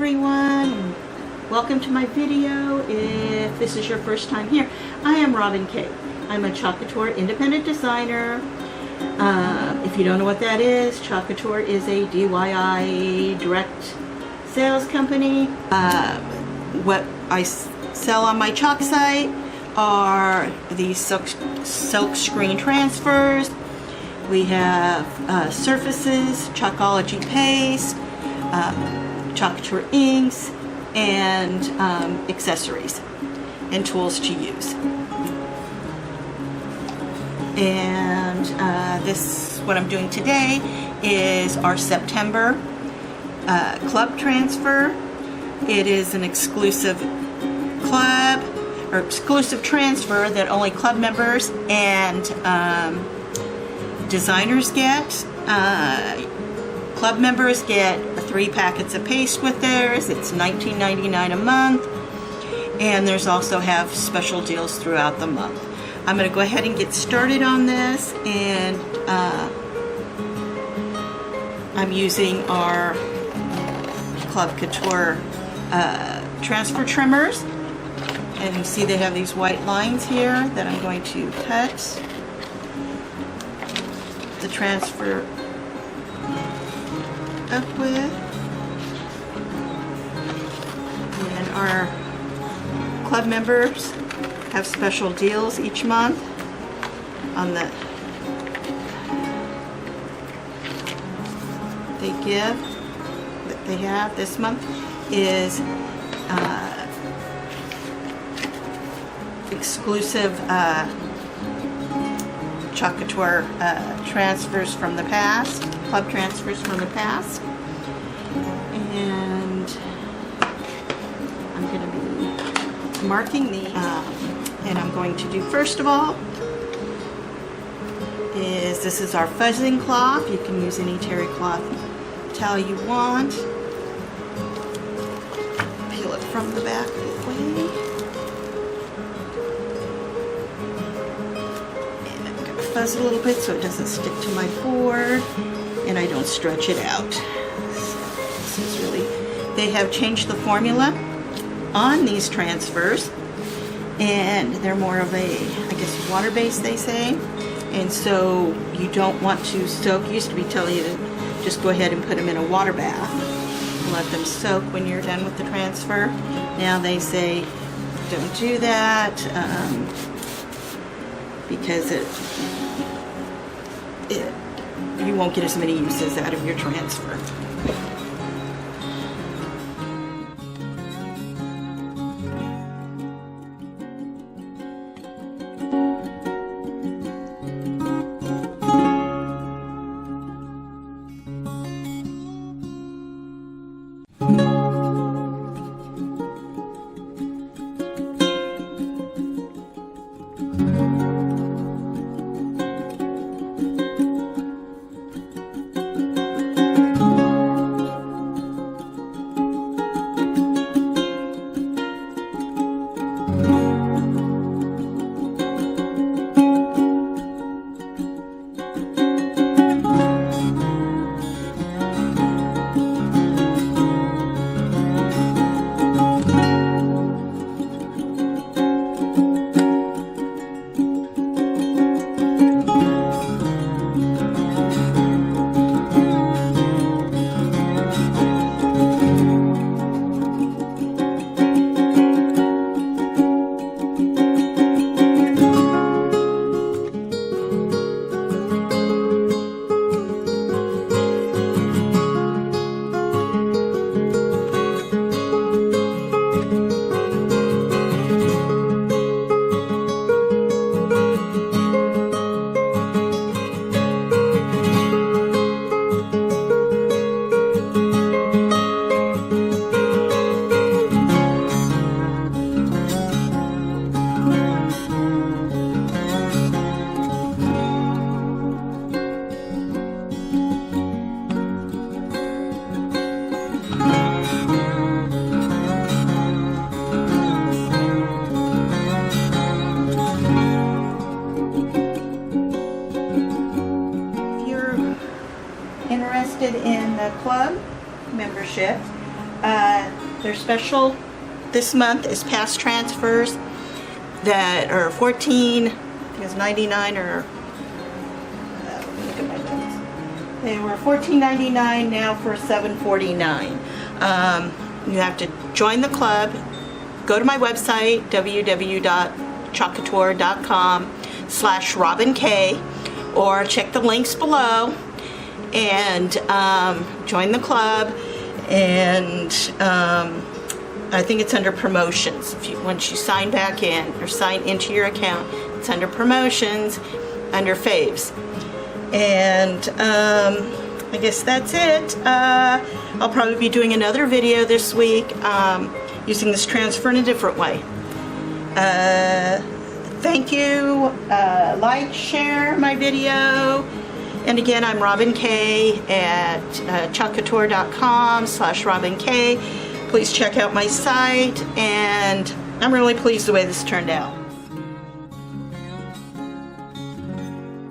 everyone. Welcome to my video. If this is your first time here, I am Robin Kay. I'm a Chalk Couture independent designer. If you don't know what that is, Chalk Couture is a DIY direct sales company. What I sell on my chalk site are these silk screen transfers. We have surfaces, Chalkology paste, Chalk Couture inks, and accessories and tools to use. And what I'm doing today is our September club transfer. It is an exclusive club or exclusive transfer that only club members and designers get. Club members get 3 packets of paste with theirs. It's $19.99 a month, and there's also have special deals throughout the month. I'm going to go ahead and get started on this, and I'm using our Club Couture transfer trimmers, and you see they have these white lines here that I'm going to cut the transfer up with. And our club members have special deals each month on the they have this month is exclusive Chalk Couture transfers from the past, club transfers from the past, and I'm going to be marking the and I'm going to do, first of all, this is our fuzzing cloth. You can use any terry cloth towel you want. Peel it from the back that way. And I'm going to fuzz it a little bit so it doesn't stick to my board and I don't stretch it out. So this is really, they have changed the formula on these transfers, and they're more of a, I guess, water-based, they say. And so you don't want to soak. Used to be telling you to just go ahead and put them in a water bath and let them soak when you're done with the transfer. Now they say don't do that because you won't get as many uses out of your transfer. interested in the club membership, Their special this month is past transfers that are 14, I think it's 99 or look at my notes. They were $14.99 now for $7.49. You have to join the club. Go to my website www.chalkcouture.com/RobinK, or check the links below and join the club. And I think it's under promotions. Once you sign back in or sign into your account, it's under promotions, under faves. And I guess that's it. I'll probably be doing another video this week using this transfer in a different way. Thank you. Like, share my video. And again, I'm Robin K at chalkcouture.com/RobinK. Please check out my site, and I'm really pleased the way this turned out.